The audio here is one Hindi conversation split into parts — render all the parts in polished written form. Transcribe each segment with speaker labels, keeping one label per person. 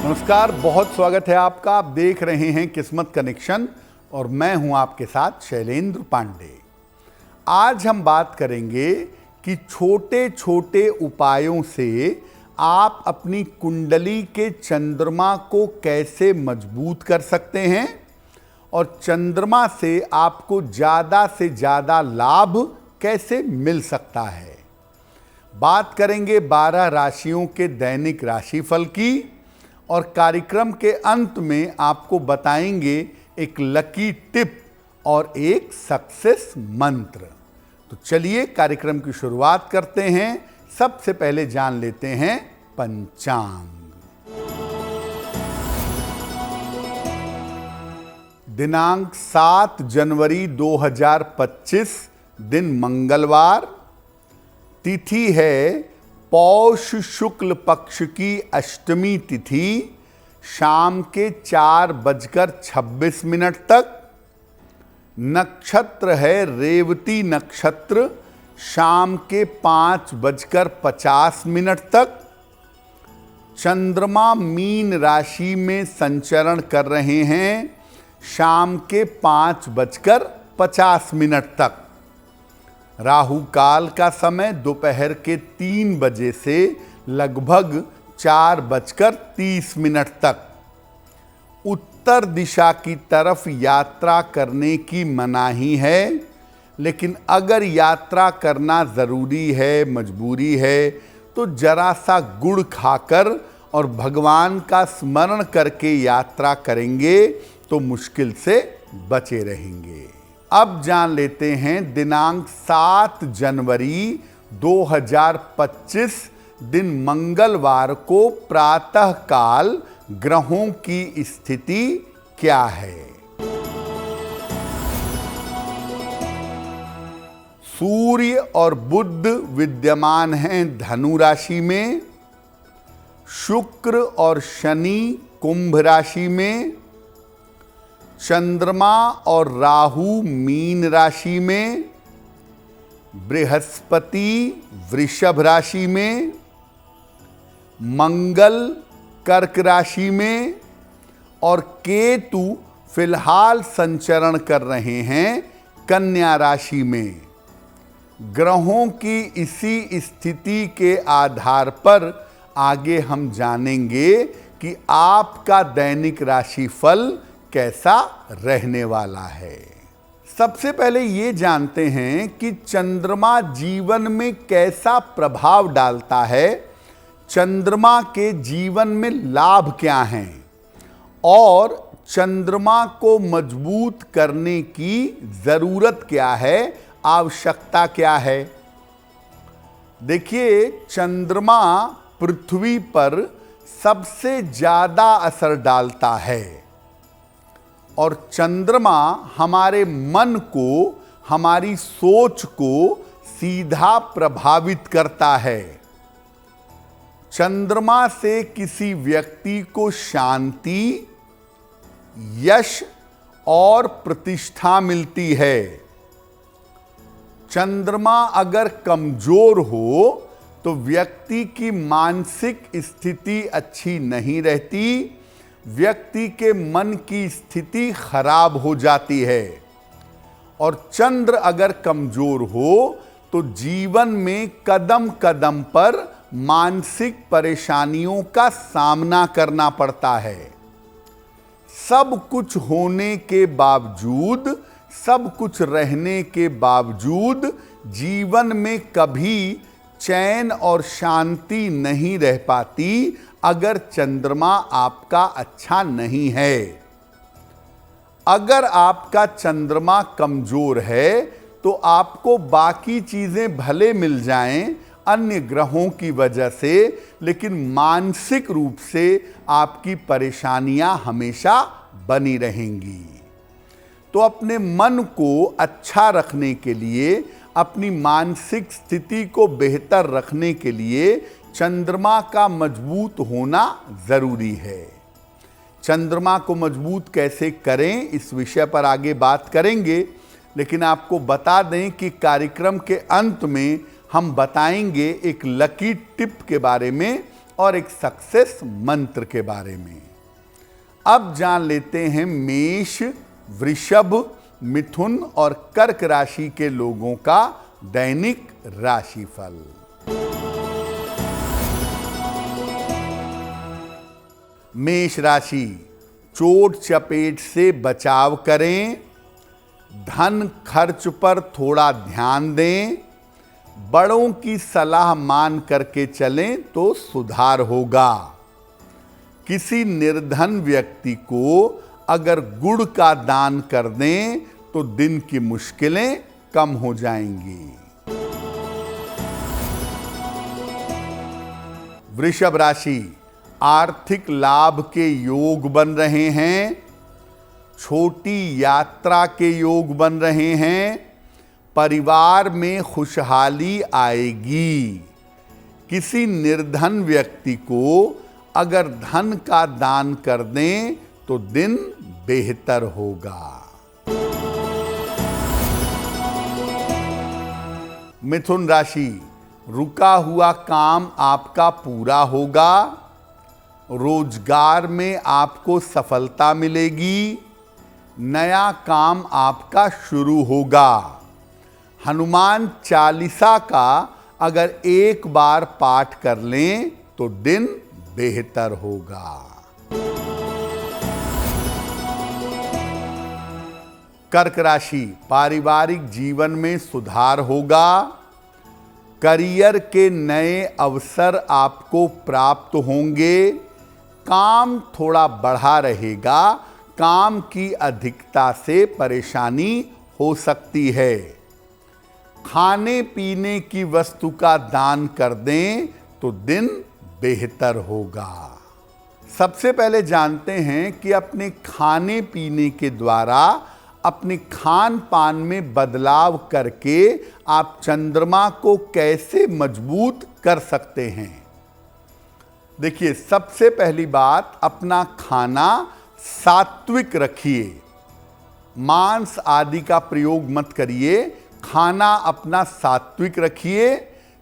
Speaker 1: नमस्कार, बहुत स्वागत है आपका। आप देख रहे हैं किस्मत कनेक्शन और मैं हूं आपके साथ शैलेंद्र पांडे। आज हम बात करेंगे कि छोटे छोटे उपायों से आप अपनी कुंडली के चंद्रमा को कैसे मजबूत कर सकते हैं और चंद्रमा से आपको ज़्यादा से ज़्यादा लाभ कैसे मिल सकता है। बात करेंगे 12 राशियों के दैनिक राशिफल की और कार्यक्रम के अंत में आपको बताएंगे एक लकी टिप और एक सक्सेस मंत्र। तो चलिए कार्यक्रम की शुरुआत करते हैं। सबसे पहले जान लेते हैं पंचांग। दिनांक 7 जनवरी 2025, दिन मंगलवार, तिथि है पौष शुक्ल पक्ष की अष्टमी तिथि, शाम के 4:26 तक। नक्षत्र है रेवती नक्षत्र, शाम के 5:50 तक। चंद्रमा मीन राशि में संचरण कर रहे हैं, शाम के 5:50 तक। राहु काल का समय दोपहर के 3 बजे से लगभग 4:30 तक। उत्तर दिशा की तरफ यात्रा करने की मनाही है, लेकिन अगर यात्रा करना ज़रूरी है, मजबूरी है, तो जरा सा गुड़ खाकर और भगवान का स्मरण करके यात्रा करेंगे तो मुश्किल से बचे रहेंगे। अब जान लेते हैं दिनांक 7 जनवरी 2025, दिन मंगलवार को प्रातः काल ग्रहों की स्थिति क्या है। सूर्य और बुध विद्यमान हैं धनु राशि में, शुक्र और शनि कुंभ राशि में, चंद्रमा और राहु मीन राशि में, बृहस्पति वृषभ राशि में, मंगल कर्क राशि में और केतु फिलहाल संचरण कर रहे हैं कन्या राशि में। ग्रहों की इसी स्थिति के आधार पर आगे हम जानेंगे कि आपका दैनिक राशिफल कैसा रहने वाला है। सबसे पहले ये जानते हैं कि चंद्रमा जीवन में कैसा प्रभाव डालता है, चंद्रमा के जीवन में लाभ क्या हैं और चंद्रमा को मजबूत करने की जरूरत क्या है, आवश्यकता क्या है। देखिए, चंद्रमा पृथ्वी पर सबसे ज्यादा असर डालता है और चंद्रमा हमारे मन को, हमारी सोच को सीधा प्रभावित करता है। चंद्रमा से किसी व्यक्ति को शांति, यश और प्रतिष्ठा मिलती है। चंद्रमा अगर कमजोर हो तो व्यक्ति की मानसिक स्थिति अच्छी नहीं रहती, व्यक्ति के मन की स्थिति खराब हो जाती है। और चंद्र अगर कमजोर हो तो जीवन में कदम कदम पर मानसिक परेशानियों का सामना करना पड़ता है। सब कुछ होने के बावजूद, सब कुछ रहने के बावजूद जीवन में कभी चैन और शांति नहीं रह पाती अगर चंद्रमा आपका अच्छा नहीं है। अगर आपका चंद्रमा कमजोर है तो आपको बाकी चीजें भले मिल जाएं अन्य ग्रहों की वजह से, लेकिन मानसिक रूप से आपकी परेशानियां हमेशा बनी रहेंगी। तो अपने मन को अच्छा रखने के लिए, अपनी मानसिक स्थिति को बेहतर रखने के लिए चंद्रमा का मजबूत होना जरूरी है। चंद्रमा को मजबूत कैसे करें, इस विषय पर आगे बात करेंगे, लेकिन आपको बता दें कि कार्यक्रम के अंत में हम बताएंगे एक लकी टिप के बारे में और एक सक्सेस मंत्र के बारे में। अब जान लेते हैं मेष, वृषभ, मिथुन और कर्क राशि के लोगों का दैनिक राशिफल। मेष राशि, चोट चपेट से बचाव करें, धन खर्च पर थोड़ा ध्यान दें, बड़ों की सलाह मान करके चलें तो सुधार होगा। किसी निर्धन व्यक्ति को अगर गुड़ का दान कर दें तो दिन की मुश्किलें कम हो जाएंगी। वृषभ राशि, आर्थिक लाभ के योग बन रहे हैं, छोटी यात्रा के योग बन रहे हैं, परिवार में खुशहाली आएगी। किसी निर्धन व्यक्ति को अगर धन का दान कर दें तो दिन बेहतर होगा। मिथुन राशि, रुका हुआ काम आपका पूरा होगा, रोजगार में आपको सफलता मिलेगी, नया काम आपका शुरू होगा। हनुमान चालीसा का अगर एक बार पाठ कर लें तो दिन बेहतर होगा। कर्क राशि, पारिवारिक जीवन में सुधार होगा, करियर के नए अवसर आपको प्राप्त होंगे, काम थोड़ा बढ़ा रहेगा, काम की अधिकता से परेशानी हो सकती है। खाने पीने की वस्तु का दान कर दें तो दिन बेहतर होगा। सबसे पहले जानते हैं कि अपने खाने पीने के द्वारा अपने खान पान में बदलाव करके आप चंद्रमा को कैसे मजबूत कर सकते हैं। देखिए, सबसे पहली बात, अपना खाना सात्विक रखिए, मांस आदि का प्रयोग मत करिए, खाना अपना सात्विक रखिए,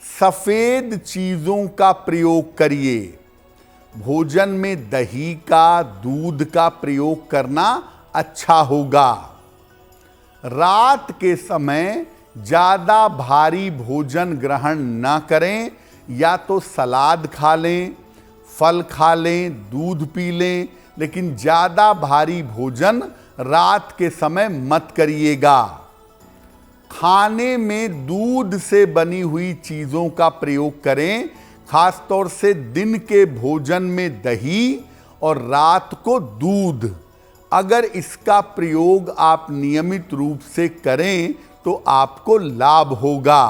Speaker 1: सफेद चीजों का प्रयोग करिए, भोजन में दही का, दूध का प्रयोग करना अच्छा होगा। रात के समय ज्यादा भारी भोजन ग्रहण न करें, या तो सलाद खा लें, फल खा लें, दूध पी लें, लेकिन ज्यादा भारी भोजन रात के समय मत करिएगा। खाने में दूध से बनी हुई चीजों का प्रयोग करें, खासतौर से दिन के भोजन में दही और रात को दूध। अगर इसका प्रयोग आप नियमित रूप से करें तो आपको लाभ होगा।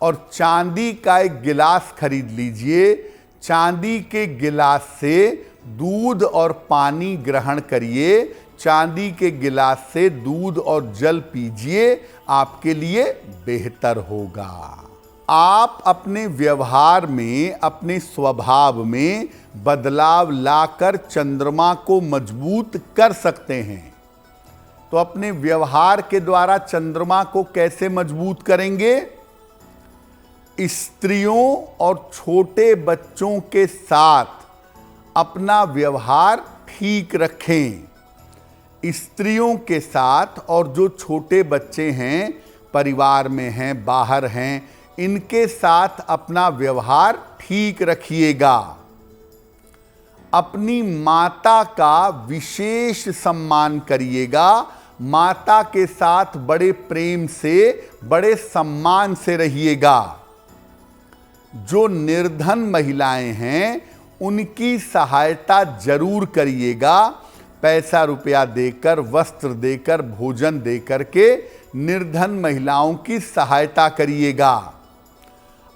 Speaker 1: और चांदी का एक गिलास खरीद लीजिए, चांदी के गिलास से दूध और पानी ग्रहण करिए, चांदी के गिलास से दूध और जल पीजिए, आपके लिए बेहतर होगा। आप अपने व्यवहार में, अपने स्वभाव में बदलाव लाकर चंद्रमा को मजबूत कर सकते हैं। तो अपने व्यवहार के द्वारा चंद्रमा को कैसे मजबूत करेंगे? स्त्रियों और छोटे बच्चों के साथ अपना व्यवहार ठीक रखें। स्त्रियों के साथ और जो छोटे बच्चे हैं, परिवार में हैं, बाहर हैं, इनके साथ अपना व्यवहार ठीक रखिएगा। अपनी माता का विशेष सम्मान करिएगा, माता के साथ बड़े प्रेम से, बड़े सम्मान से रहिएगा। जो निर्धन महिलाएं हैं उनकी सहायता जरूर करिएगा, पैसा रुपया देकर, वस्त्र देकर, भोजन देकर के निर्धन महिलाओं की सहायता करिएगा।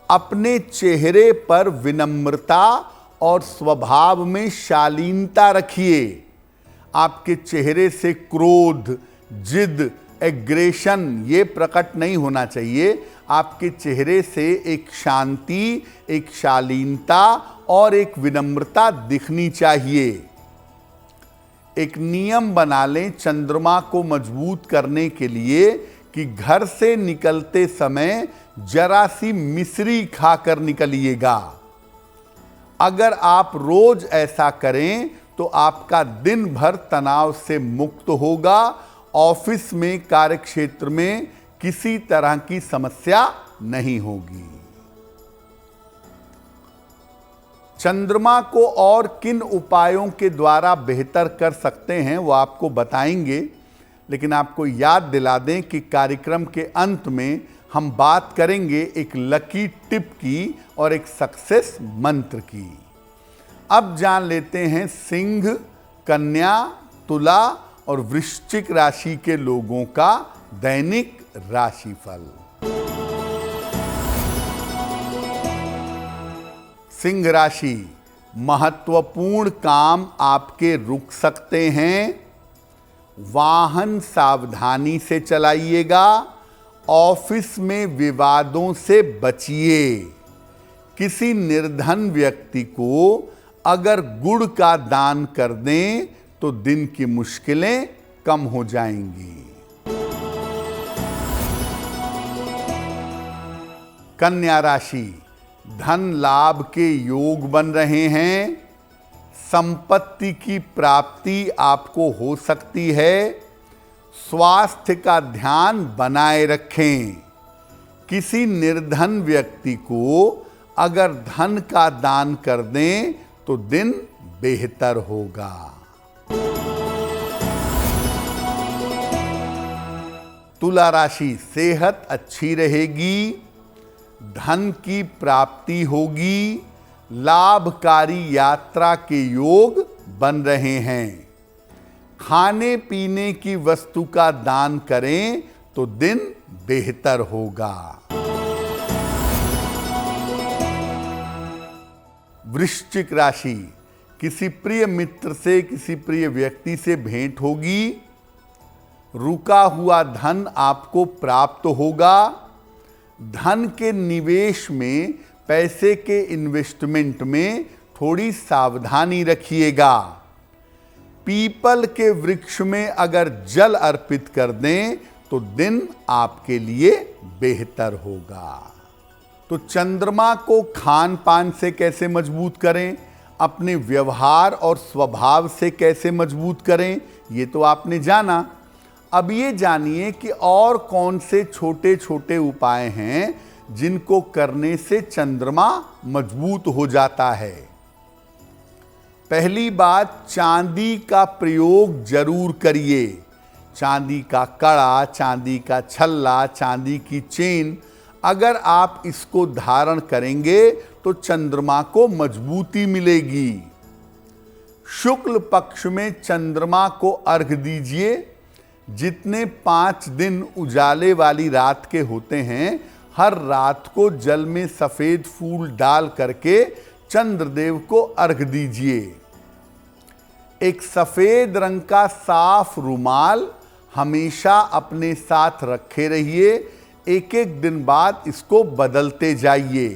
Speaker 1: अपने चेहरे पर विनम्रता और स्वभाव में शालीनता रखिए। आपके चेहरे से क्रोध, जिद, एग्रेशन ये प्रकट नहीं होना चाहिए। आपके चेहरे से एक शांति, एक शालीनता और एक विनम्रता दिखनी चाहिए। एक नियम बना लें चंद्रमा को मजबूत करने के लिए कि घर से निकलते समय जरा सी मिश्री खाकर निकलिएगा। अगर आप रोज ऐसा करें तो आपका दिन भर तनाव से मुक्त होगा। ऑफिस में, कार्यक्षेत्र में किसी तरह की समस्या नहीं होगी। चंद्रमा को और किन उपायों के द्वारा बेहतर कर सकते हैं वो आपको बताएंगे, लेकिन आपको याद दिला दें कि कार्यक्रम के अंत में हम बात करेंगे एक लकी टिप की और एक सक्सेस मंत्र की। अब जान लेते हैं सिंह, कन्या, तुला और वृश्चिक राशि के लोगों का दैनिक राशिफल। सिंह राशि, महत्वपूर्ण काम आपके रुक सकते हैं। वाहन सावधानी से चलाइएगा। ऑफिस में विवादों से बचिए। किसी निर्धन व्यक्ति को अगर गुड़ का दान कर दें तो दिन की मुश्किलें कम हो जाएंगी। कन्या राशि, धन लाभ के योग बन रहे हैं। संपत्ति की प्राप्ति आपको हो सकती है। स्वास्थ्य का ध्यान बनाए रखें। किसी निर्धन व्यक्ति को अगर धन का दान कर दें तो दिन बेहतर होगा। तुला राशि, सेहत अच्छी रहेगी। धन की प्राप्ति होगी। लाभकारी यात्रा के योग बन रहे हैं। खाने पीने की वस्तु का दान करें तो दिन बेहतर होगा। वृश्चिक राशि, किसी प्रिय मित्र से, किसी प्रिय व्यक्ति से भेंट होगी। रुका हुआ धन आपको प्राप्त होगा। धन के निवेश में, पैसे के इन्वेस्टमेंट में थोड़ी सावधानी रखिएगा। पीपल के वृक्ष में अगर जल अर्पित कर दें तो दिन आपके लिए बेहतर होगा। तो चंद्रमा को खान पान से कैसे मजबूत करें, अपने व्यवहार और स्वभाव से कैसे मजबूत करें, ये तो आपने जाना। अब ये जानिए कि और कौन से छोटे छोटे उपाय हैं जिनको करने से चंद्रमा मजबूत हो जाता है। पहली बात, चांदी का प्रयोग जरूर करिए। चांदी का कड़ा, चांदी का छल्ला, चांदी की चेन, अगर आप इसको धारण करेंगे तो चंद्रमा को मजबूती मिलेगी। शुक्ल पक्ष में चंद्रमा को अर्घ दीजिए। जितने 5 दिन उजाले वाली रात के होते हैं, हर रात को जल में सफेद फूल डाल करके चंद्रदेव को अर्घ दीजिए। एक सफेद रंग का साफ रुमाल हमेशा अपने साथ रखे रहिए। एक एक दिन बाद इसको बदलते जाइए।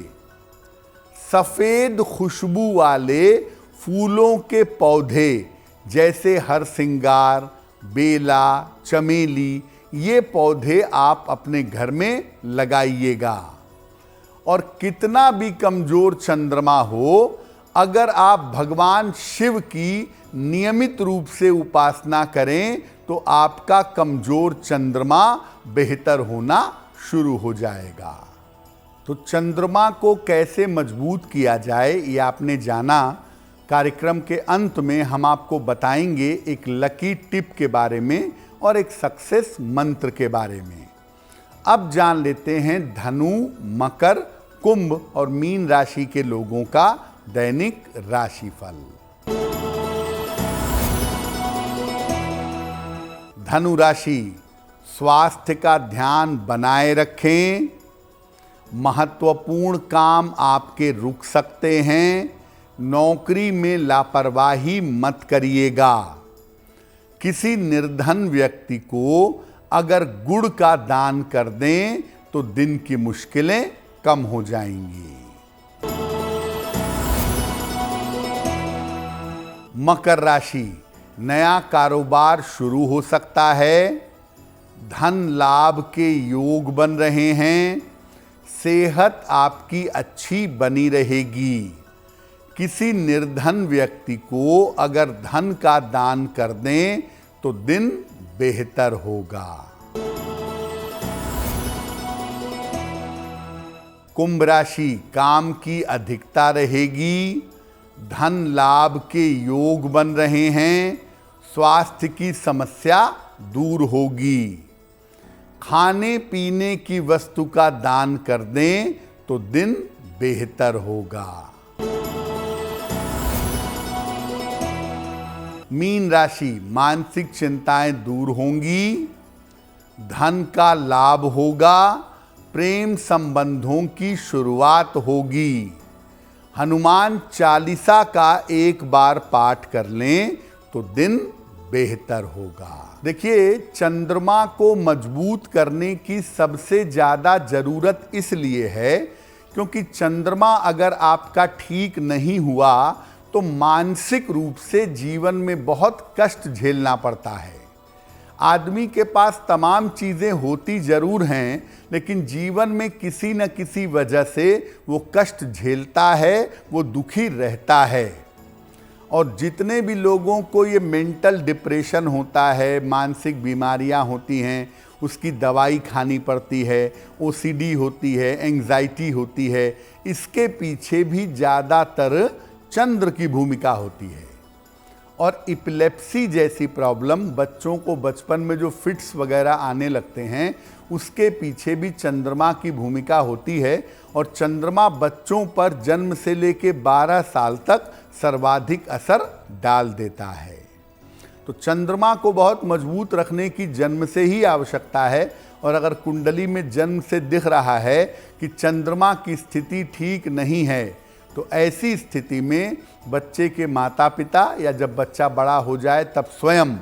Speaker 1: सफेद खुशबू वाले फूलों के पौधे जैसे हरसिंगार, बेला, चमेली, ये पौधे आप अपने घर में लगाइएगा। और कितना भी कमजोर चंद्रमा हो, अगर आप भगवान शिव की नियमित रूप से उपासना करें तो आपका कमजोर चंद्रमा बेहतर होना शुरू हो जाएगा। तो चंद्रमा को कैसे मजबूत किया जाए ये आपने जाना। कार्यक्रम के अंत में हम आपको बताएंगे एक लकी टिप के बारे में और एक सक्सेस मंत्र के बारे में। अब जान लेते हैं धनु, मकर, कुंभ और मीन राशि के लोगों का दैनिक राशिफल। धनु राशि, स्वास्थ्य का ध्यान बनाए रखें। महत्वपूर्ण काम आपके रुक सकते हैं। नौकरी में लापरवाही मत करिएगा। किसी निर्धन व्यक्ति को अगर गुड़ का दान कर दें तो दिन की मुश्किलें कम हो जाएंगी। मकर राशि, नया कारोबार शुरू हो सकता है। धन लाभ के योग बन रहे हैं। सेहत आपकी अच्छी बनी रहेगी। किसी निर्धन व्यक्ति को अगर धन का दान कर दें तो दिन बेहतर होगा। कुंभ राशि, काम की अधिकता रहेगी, धन लाभ के योग बन रहे हैं, स्वास्थ्य की समस्या दूर होगी। खाने पीने की वस्तु का दान कर दें तो दिन बेहतर होगा। मीन राशि, मानसिक चिंताएं दूर होंगी, धन का लाभ होगा, प्रेम संबंधों की शुरुआत होगी। हनुमान चालीसा का एक बार पाठ कर लें तो दिन बेहतर होगा। देखिए, चंद्रमा को मजबूत करने की सबसे ज़्यादा ज़रूरत इसलिए है क्योंकि चंद्रमा अगर आपका ठीक नहीं हुआ तो मानसिक रूप से जीवन में बहुत कष्ट झेलना पड़ता है। आदमी के पास तमाम चीज़ें होती ज़रूर हैं, लेकिन जीवन में किसी न किसी वजह से वो कष्ट झेलता है, वो दुखी रहता है। और जितने भी लोगों को ये मेंटल डिप्रेशन होता है, मानसिक बीमारियां होती हैं, उसकी दवाई खानी पड़ती है, ओसीडी होती है, एंग्जाइटी होती है, इसके पीछे भी ज़्यादातर चंद्र की भूमिका होती है। और इपिलेप्सी जैसी प्रॉब्लम, बच्चों को बचपन में जो फिट्स वगैरह आने लगते हैं, उसके पीछे भी चंद्रमा की भूमिका होती है। और चंद्रमा बच्चों पर जन्म से लेके 12 साल तक सर्वाधिक असर डाल देता है। तो चंद्रमा को बहुत मजबूत रखने की जन्म से ही आवश्यकता है। और अगर कुंडली में जन्म से दिख रहा है कि चंद्रमा की स्थिति ठीक नहीं है, तो ऐसी स्थिति में बच्चे के माता पिता या जब बच्चा बड़ा हो जाए तब स्वयं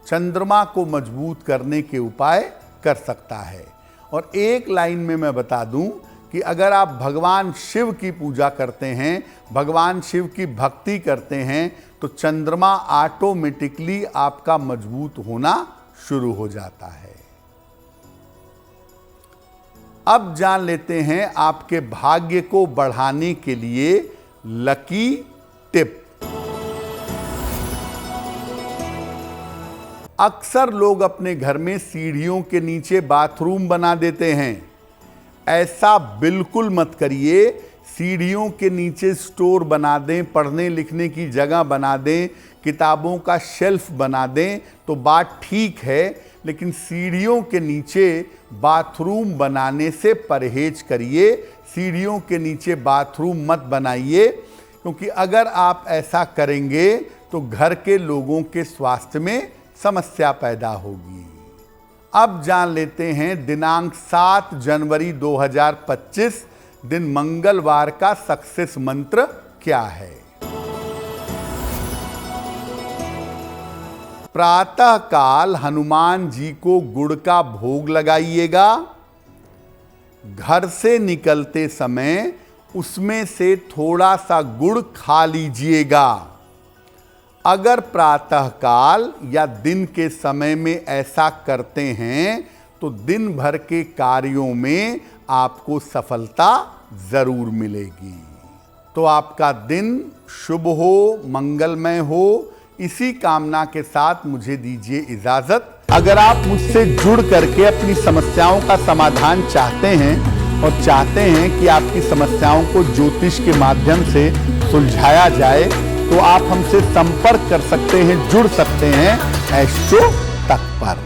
Speaker 1: चंद्रमा को मजबूत करने के उपाय कर सकता है। और एक लाइन में मैं बता दूं कि अगर आप भगवान शिव की पूजा करते हैं, भगवान शिव की भक्ति करते हैं, तो चंद्रमा ऑटोमेटिकली आपका मजबूत होना शुरू हो जाता है। अब जान लेते हैं आपके भाग्य को बढ़ाने के लिए लकी टिप। अक्सर लोग अपने घर में सीढ़ियों के नीचे बाथरूम बना देते हैं। ऐसा बिल्कुल मत करिए। सीढ़ियों के नीचे स्टोर बना दें, पढ़ने लिखने की जगह बना दें, किताबों का शेल्फ बना दें तो बात ठीक है, लेकिन सीढ़ियों के नीचे बाथरूम बनाने से परहेज करिए। सीढ़ियों के नीचे बाथरूम मत बनाइए, क्योंकि अगर आप ऐसा करेंगे तो घर के लोगों के स्वास्थ्य में समस्या पैदा होगी। अब जान लेते हैं दिनांक 7 जनवरी 2025 दिन मंगलवार का सक्सेस मंत्र क्या है। प्रातः काल हनुमान जी को गुड़ का भोग लगाइएगा। घर से निकलते समय उसमें से थोड़ा सा गुड़ खा लीजिएगा। अगर प्रातः काल या दिन के समय में ऐसा करते हैं तो दिन भर के कार्यों में आपको सफलता जरूर मिलेगी। तो आपका दिन शुभ हो, मंगलमय हो, इसी कामना के साथ मुझे दीजिए इजाजत। अगर आप मुझसे जुड़ करके अपनी समस्याओं का समाधान चाहते हैं और चाहते हैं कि आपकी समस्याओं को ज्योतिष के माध्यम से सुलझाया जाए, तो आप हमसे संपर्क कर सकते हैं, जुड़ सकते हैं एस्ट्रो तक पर।